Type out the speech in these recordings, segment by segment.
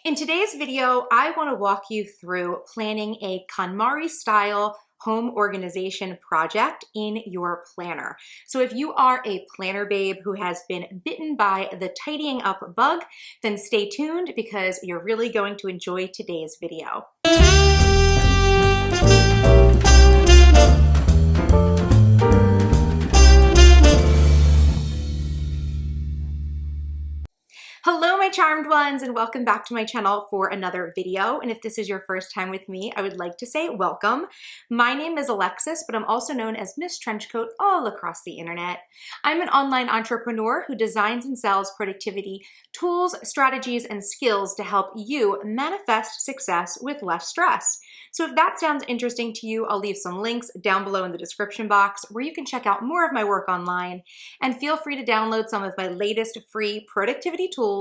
In today's video, I want to walk you through planning a KonMari style home organization project in your planner. So if you are a planner babe who has been bitten by the tidying up bug, then stay tuned because you're really going to enjoy today's video. Hello, my charmed ones, and welcome back to my channel for another video. And if this is your first time with me, I would like to say welcome. My name is Alexis, but I'm also known as MissTrenchcoat all across the internet. I'm an online entrepreneur who designs and sells productivity tools, strategies, and skills to help you manifest success with less stress. So if that sounds interesting to you, I'll leave some links down below in the description box where you can check out more of my work online, and feel free to download some of my latest free productivity tools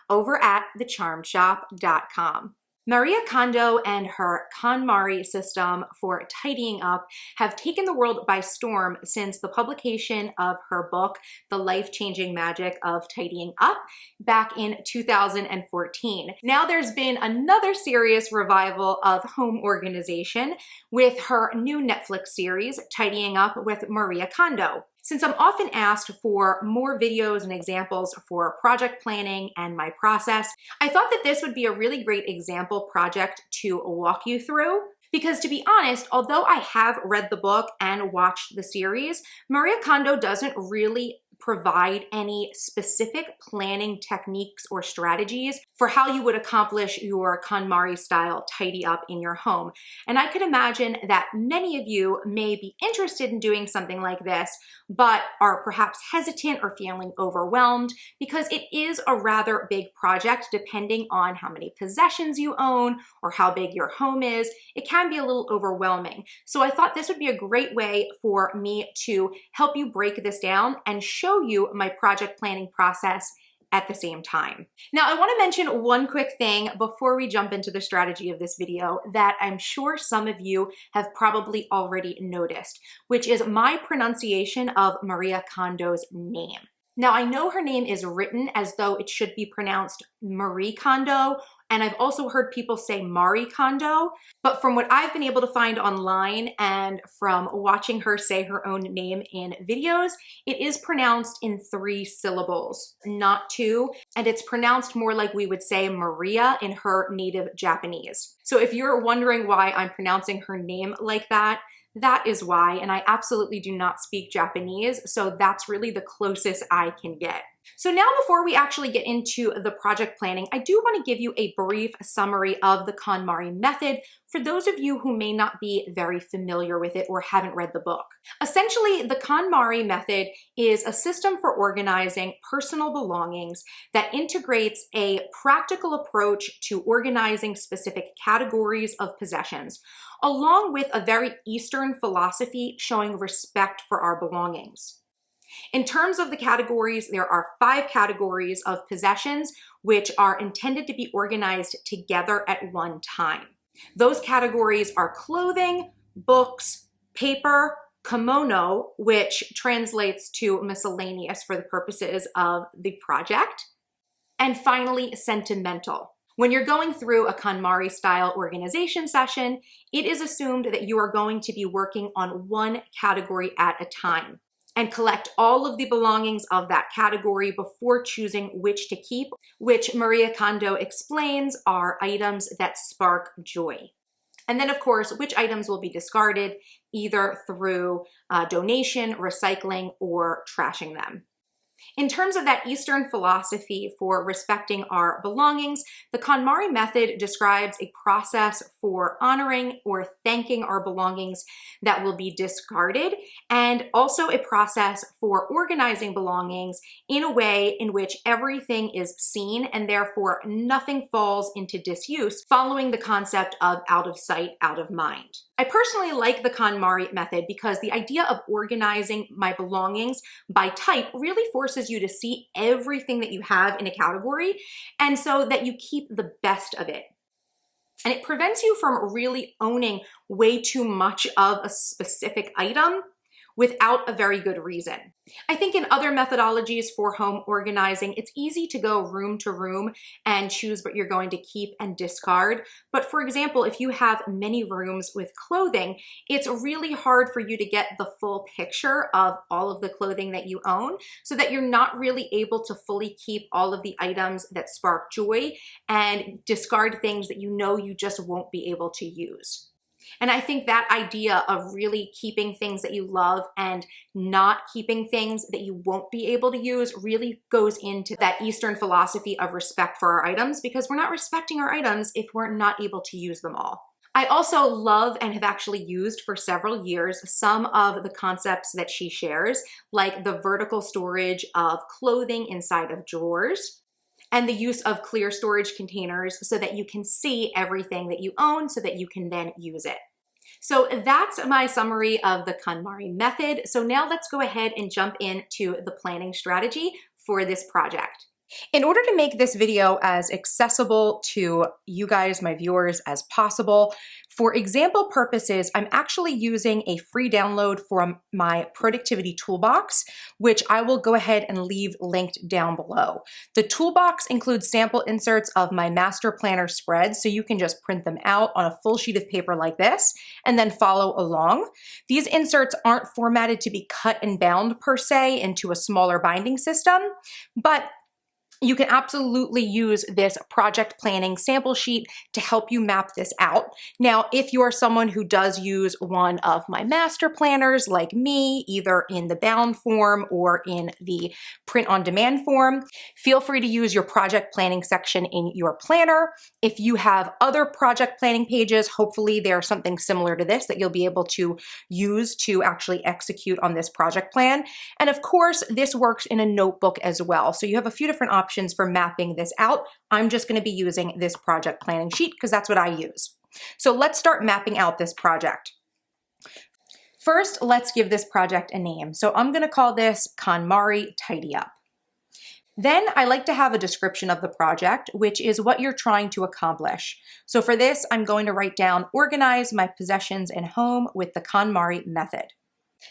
over at thecharmedshop.com. Marie Kondo and her KonMari system for tidying up have taken the world by storm since the publication of her book, The Life-Changing Magic of Tidying Up, back in 2014. Now there's been another serious revival of home organization with her new Netflix series, Tidying Up with Marie Kondo. Since I'm often asked for more videos and examples for project planning and my process, I thought that this would be a really great example project to walk you through. Because to be honest, although I have read the book and watched the series, Marie Kondo doesn't really provide any specific planning techniques or strategies for how you would accomplish your KonMari style tidy up in your home. And I could imagine that many of you may be interested in doing something like this, but are perhaps hesitant or feeling overwhelmed because it is a rather big project depending on how many possessions you own or how big your home is. It can be a little overwhelming. So I thought this would be a great way for me to help you break this down and show you my project planning process at the same time. Now, I want to mention one quick thing before we jump into the strategy of this video that I'm sure some of you have probably already noticed, which is my pronunciation of Marie Kondo's name. Now, I know her name is written as though it should be pronounced Marie Kondo, and I've also heard people say Marie Kondo, but from what I've been able to find online and from watching her say her own name in videos, it is pronounced in 3 syllables, not 2, and it's pronounced more like we would say Maria in her native Japanese. So if you're wondering why I'm pronouncing her name like that is why, and I absolutely do not speak Japanese, so that's really the closest I can get. So now before we actually get into the project planning, I do want to give you a brief summary of the KonMari method for those of you who may not be very familiar with it or haven't read the book. Essentially, the KonMari method is a system for organizing personal belongings that integrates a practical approach to organizing specific categories of possessions, along with a very Eastern philosophy showing respect for our belongings. In terms of the categories, there are 5 categories of possessions which are intended to be organized together at one time. Those categories are clothing, books, paper, kimono, which translates to miscellaneous for the purposes of the project, and finally, sentimental. When you're going through a KonMari style organization session, it is assumed that you are going to be working on one category at a time and collect all of the belongings of that category before choosing which to keep, which Marie Kondo explains are items that spark joy. And then, of course, which items will be discarded either through donation, recycling, or trashing them. In terms of that Eastern philosophy for respecting our belongings, the KonMari method describes a process for honoring or thanking our belongings that will be discarded, and also a process for organizing belongings in a way in which everything is seen and therefore nothing falls into disuse, following the concept of out of sight, out of mind. I personally like the KonMari method because the idea of organizing my belongings by type really forces you to see everything that you have in a category, and so that you keep the best of it. And it prevents you from really owning way too much of a specific item without a very good reason. I think in other methodologies for home organizing, it's easy to go room to room and choose what you're going to keep and discard. But for example, if you have many rooms with clothing, it's really hard for you to get the full picture of all of the clothing that you own, so that you're not really able to fully keep all of the items that spark joy and discard things that you know you just won't be able to use. And I think that idea of really keeping things that you love and not keeping things that you won't be able to use really goes into that Eastern philosophy of respect for our items, because we're not respecting our items if we're not able to use them all. I also love and have actually used for several years some of the concepts that she shares, like the vertical storage of clothing inside of drawers, and the use of clear storage containers so that you can see everything that you own so that you can then use it. So that's my summary of the KonMari method. So now let's go ahead and jump into the planning strategy for this project. In order to make this video as accessible to you guys, my viewers, as possible, for example purposes, I'm actually using a free download from my productivity toolbox, which I will go ahead and leave linked down below. The toolbox includes sample inserts of my master planner spreads, so you can just print them out on a full sheet of paper like this and then follow along. These inserts aren't formatted to be cut and bound per se into a smaller binding system, but you can absolutely use this project planning sample sheet to help you map this out. Now, if you are someone who does use one of my master planners like me, either in the bound form or in the print on demand form, feel free to use your project planning section in your planner. If you have other project planning pages, hopefully there's something similar to this that you'll be able to use to actually execute on this project plan. And of course, this works in a notebook as well. So you have a few different options for mapping this out. I'm just going to be using this project planning sheet because that's what I use. So let's start mapping out this project. First, let's give this project a name. So I'm going to call this KonMari Tidy Up. Then I like to have a description of the project, which is what you're trying to accomplish. So for this, I'm going to write down organize my possessions and home with the KonMari method.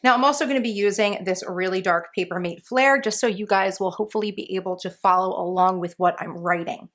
Now I'm also going to be using this really dark paper mate flare just so you guys will hopefully be able to follow along with what I'm writing.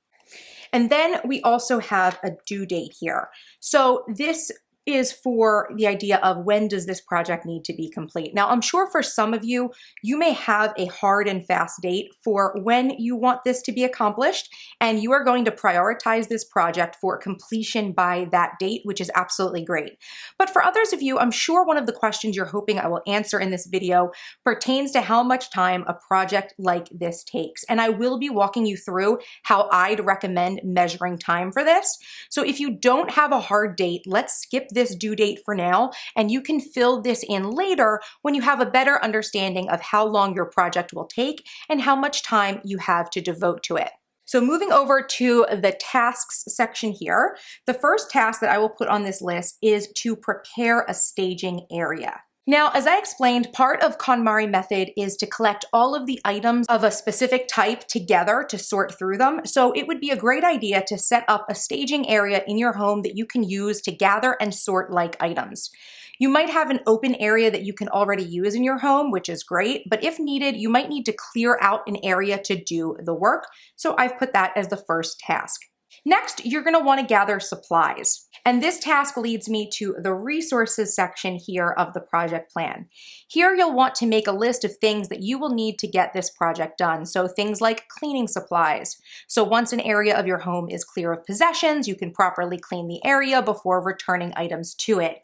And then we also have a due date here. So this is for the idea of when does this project need to be complete. Now I'm sure for some of you, you may have a hard and fast date for when you want this to be accomplished, and you are going to prioritize this project for completion by that date, which is absolutely great. But for others of you, I'm sure one of the questions you're hoping I will answer in this video pertains to how much time a project like this takes. And I will be walking you through how I'd recommend measuring time for this. So if you don't have a hard date, let's skip this due date for now, and you can fill this in later when you have a better understanding of how long your project will take and how much time you have to devote to it. So moving over to the tasks section here, the first task that I will put on this list is to prepare a staging area. Now, as I explained, part of KonMari method is to collect all of the items of a specific type together to sort through them. So it would be a great idea to set up a staging area in your home that you can use to gather and sort like items. You might have an open area that you can already use in your home, which is great, but if needed, you might need to clear out an area to do the work. So I've put that as the first task. Next, you're going to want to gather supplies. And this task leads me to the resources section here of the project plan. Here you'll want to make a list of things that you will need to get this project done. So things like cleaning supplies. So once an area of your home is clear of possessions, you can properly clean the area before returning items to it.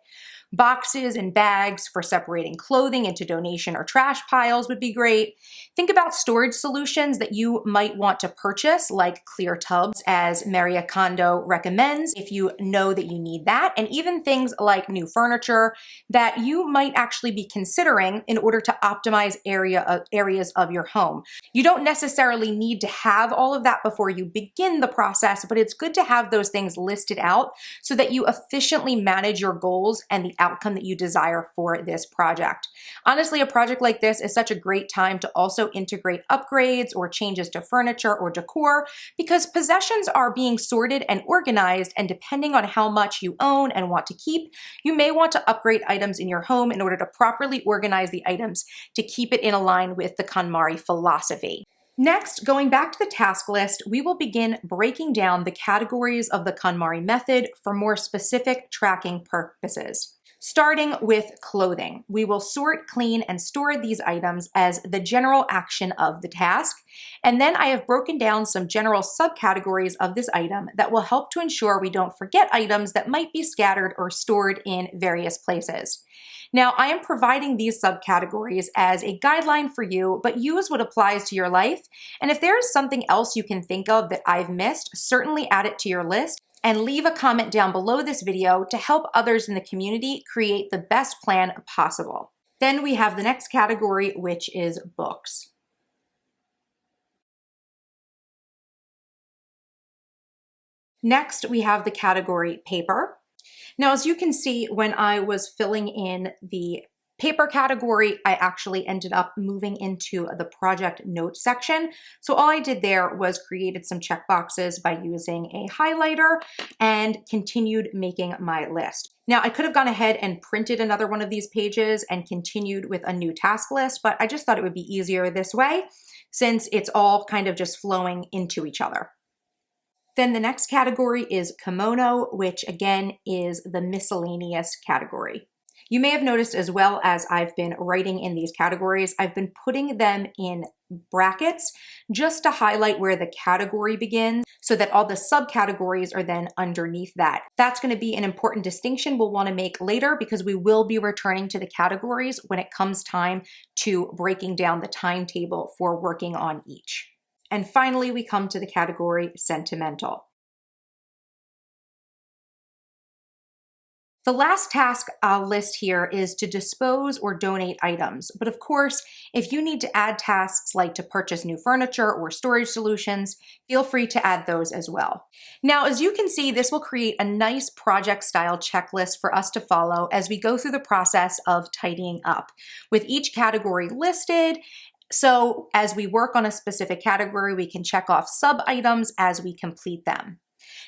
Boxes and bags for separating clothing into donation or trash piles would be great. Think about storage solutions that you might want to purchase, like clear tubs, as Marie Kondo recommends, if you know that you need that, and even things like new furniture that you might actually be considering in order to optimize areas of your home. You don't necessarily need to have all of that before you begin the process, but it's good to have those things listed out so that you efficiently manage your goals and the outcome that you desire for this project. Honestly, a project like this is such a great time to also integrate upgrades or changes to furniture or decor, because possessions are being sorted and organized, and depending on how much you own and want to keep, you may want to upgrade items in your home in order to properly organize the items to keep it in line with the KonMari philosophy. Next, going back to the task list, we will begin breaking down the categories of the KonMari method for more specific tracking purposes. Starting with clothing, we will sort, clean, and store these items as the general action of the task. And then I have broken down some general subcategories of this item that will help to ensure we don't forget items that might be scattered or stored in various places. Now, I am providing these subcategories as a guideline for you, but use what applies to your life. And if there is something else you can think of that I've missed, certainly add it to your list and leave a comment down below this video to help others in the community create the best plan possible. Then we have the next category, which is books. Next, we have the category paper. Now, as you can see, when I was filling in the paper category, I actually ended up moving into the project notes section. So all I did there was created some checkboxes by using a highlighter and continued making my list. Now, I could have gone ahead and printed another one of these pages and continued with a new task list, but I just thought it would be easier this way since it's all kind of just flowing into each other. Then the next category is kimono, which again is the miscellaneous category. You may have noticed, as well as I've been writing in these categories, I've been putting them in brackets just to highlight where the category begins so that all the subcategories are then underneath that. That's going to be an important distinction we'll want to make later, because we will be returning to the categories when it comes time to breaking down the timetable for working on each. And finally, we come to the category sentimental. The last task I'll list here is to dispose or donate items. But of course, if you need to add tasks like to purchase new furniture or storage solutions, feel free to add those as well. Now, as you can see, this will create a nice project style checklist for us to follow as we go through the process of tidying up, with each category listed. So as we work on a specific category, we can check off sub items as we complete them.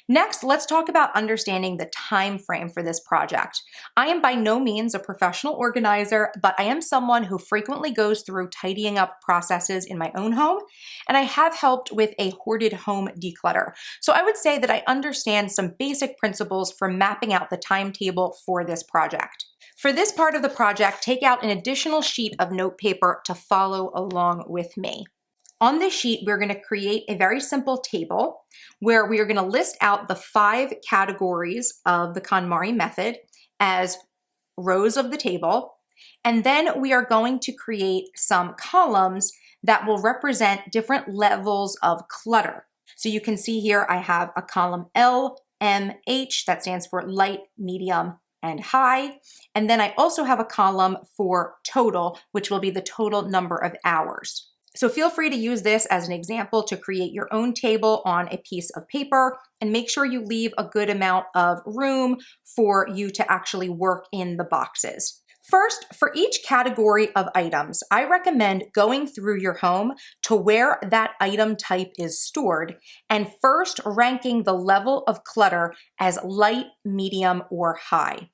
Next, let's talk about understanding the time frame for this project. I am by no means a professional organizer, but I am someone who frequently goes through tidying up processes in my own home, and I have helped with a hoarded home declutter. So I would say that I understand some basic principles for mapping out the timetable for this project. For this part of the project, take out an additional sheet of note paper to follow along with me. On this sheet, we're going to create a very simple table where we are going to list out the 5 categories of the KonMari method as rows of the table. And then we are going to create some columns that will represent different levels of clutter. So you can see here I have a column L, M, H, that stands for light, medium, and high. And then I also have a column for total, which will be the total number of hours. So feel free to use this as an example to create your own table on a piece of paper, and make sure you leave a good amount of room for you to actually work in the boxes. First, for each category of items, I recommend going through your home to where that item type is stored and first ranking the level of clutter as light, medium, or high.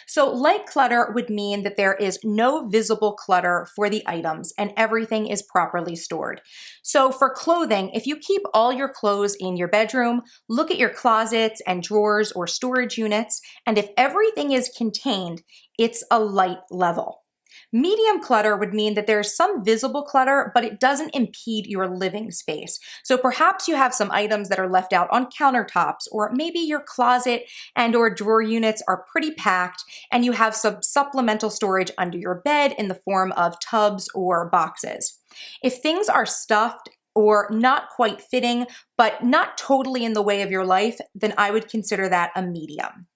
So light clutter would mean that there is no visible clutter for the items and everything is properly stored. So for clothing, if you keep all your clothes in your bedroom, look at your closets and drawers or storage units, and if everything is contained, it's a light level. Medium clutter would mean that there's some visible clutter, but it doesn't impede your living space. So perhaps you have some items that are left out on countertops, or maybe your closet and or drawer units are pretty packed and you have some supplemental storage under your bed in the form of tubs or boxes. If things are stuffed or not quite fitting, but not totally in the way of your life, then I would consider that a medium.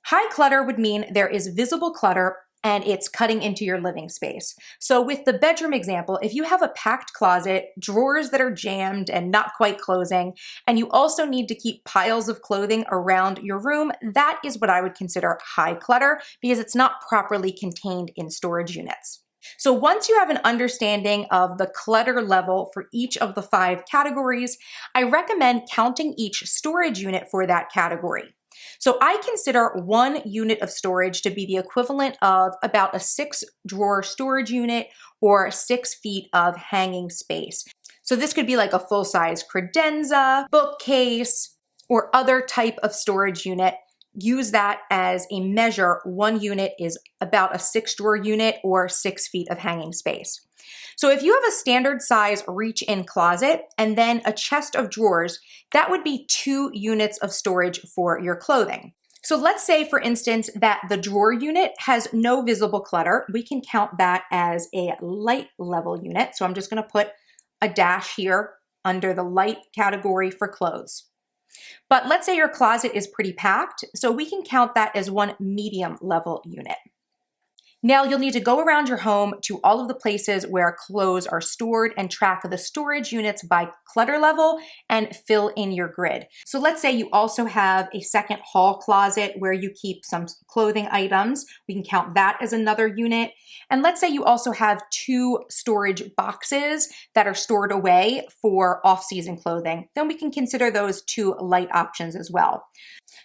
High clutter would mean there is visible clutter and it's cutting into your living space. So with the bedroom example, if you have a packed closet, drawers that are jammed and not quite closing, and you also need to keep piles of clothing around your room, that is what I would consider high clutter because it's not properly contained in storage units. So once you have an understanding of the clutter level for each of the 5 categories, I recommend counting each storage unit for that category. So I consider 1 unit of storage to be the equivalent of about a 6-drawer storage unit or 6 feet of hanging space. So this could be like a full-size credenza, bookcase, or other type of storage unit. Use that as a measure. 1 unit is about a 6-drawer unit or 6 feet of hanging space. So if you have a standard size reach-in closet and then a chest of drawers, that would be 2 units of storage for your clothing. So let's say, for instance, that the drawer unit has no visible clutter. We can count that as a light level unit. So I'm just going to put a dash here under the light category for clothes. But let's say your closet is pretty packed, so we can count that as 1 medium level unit. Now you'll need to go around your home to all of the places where clothes are stored and track the storage units by clutter level and fill in your grid. So let's say you also have a second hall closet where you keep some clothing items. We can count that as another unit. And let's say you also have 2 storage boxes that are stored away for off-season clothing. Then we can consider those 2 light options as well.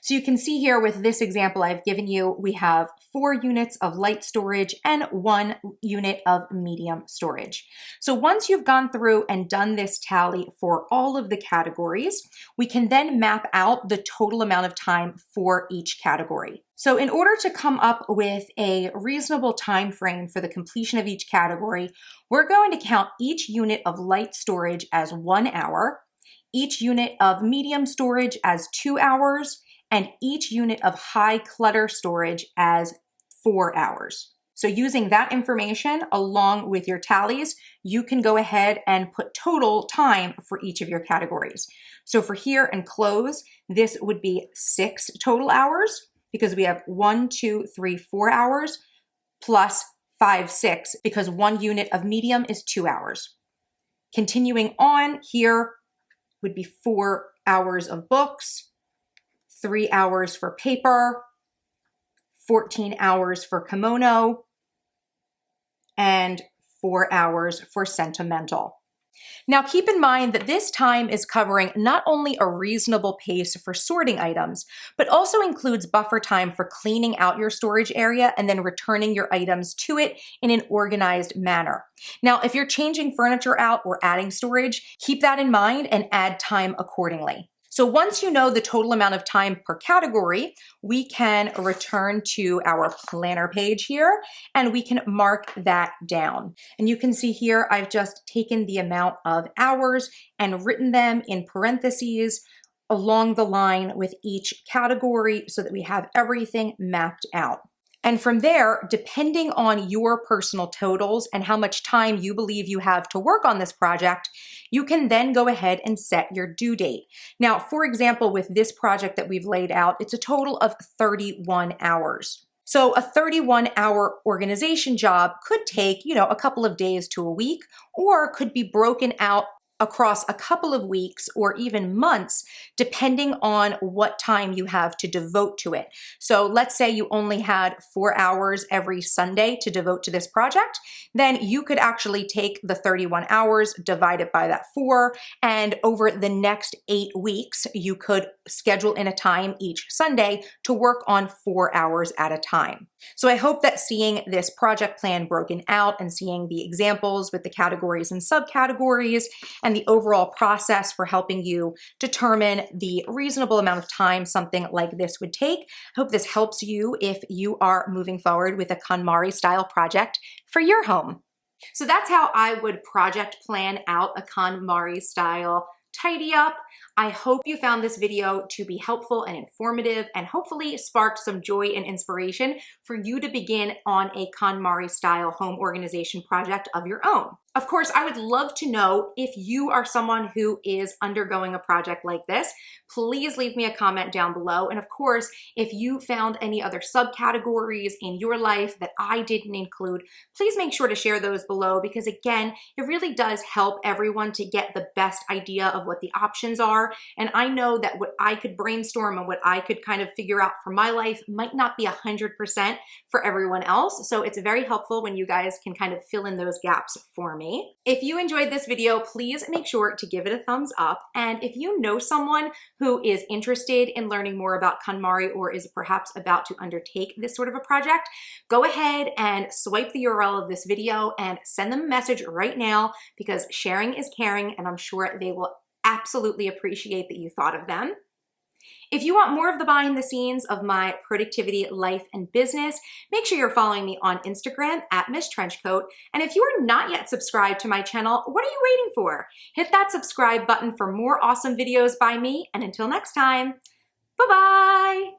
So you can see here with this example I've given you, we have 4 units of light storage and 1 unit of medium storage. So once you've gone through and done this tally for all of the categories, we can then map out the total amount of time for each category. So in order to come up with a reasonable time frame for the completion of each category, we're going to count each unit of light storage as 1 hour, each unit of medium storage as 2 hours, and each unit of high clutter storage as 4 hours. So using that information along with your tallies, you can go ahead and put total time for each of your categories. So for here and clothes, this would be 6 total hours because we have 1, 2, 3, 4 hours plus 5, 6 because 1 unit of medium is 2 hours. Continuing on, here would be 4 hours of books, 3 hours for paper, 14 hours for kimono, and 4 hours for sentimental. Now keep in mind that this time is covering not only a reasonable pace for sorting items, but also includes buffer time for cleaning out your storage area and then returning your items to it in an organized manner. Now, if you're changing furniture out or adding storage, keep that in mind and add time accordingly. So once you know the total amount of time per category, we can return to our planner page here and we can mark that down. And you can see here, I've just taken the amount of hours and written them in parentheses along the line with each category so that we have everything mapped out. And from there, depending on your personal totals and how much time you believe you have to work on this project, you can then go ahead and set your due date. Now, for example, with this project that we've laid out, it's a total of 31 hours. So a 31-hour organization job could take, a couple of days to a week, or could be broken out across a couple of weeks or even months, depending on what time you have to devote to it. So let's say you only had 4 hours every Sunday to devote to this project, then you could actually take the 31 hours, divide it by that 4, and over the next 8 weeks, you could schedule in a time each Sunday to work on 4 hours at a time. So I hope that seeing this project plan broken out and seeing the examples with the categories and subcategories and the overall process for helping you determine the reasonable amount of time something like this would take. I hope this helps you if you are moving forward with a KonMari style project for your home. So that's how I would project plan out a KonMari style tidy up. I hope you found this video to be helpful and informative and hopefully sparked some joy and inspiration for you to begin on a KonMari style home organization project of your own. Of course, I would love to know if you are someone who is undergoing a project like this. Please leave me a comment down below. And of course, if you found any other subcategories in your life that I didn't include, please make sure to share those below because again, it really does help everyone to get the best idea of what the options are. And I know that what I could brainstorm and what I could kind of figure out for my life might not be 100% for everyone else. So it's very helpful when you guys can kind of fill in those gaps for me. If you enjoyed this video, please make sure to give it a thumbs up. And if you know someone who is interested in learning more about KonMari or is perhaps about to undertake this sort of a project, go ahead and swipe the URL of this video and send them a message right now because sharing is caring and I'm sure they will absolutely appreciate that you thought of them. If you want more of the behind the scenes of my productivity, life, and business, make sure you're following me on Instagram at MissTrenchcoat. And if you are not yet subscribed to my channel, what are you waiting for? Hit that subscribe button for more awesome videos by me. And until next time, bye-bye.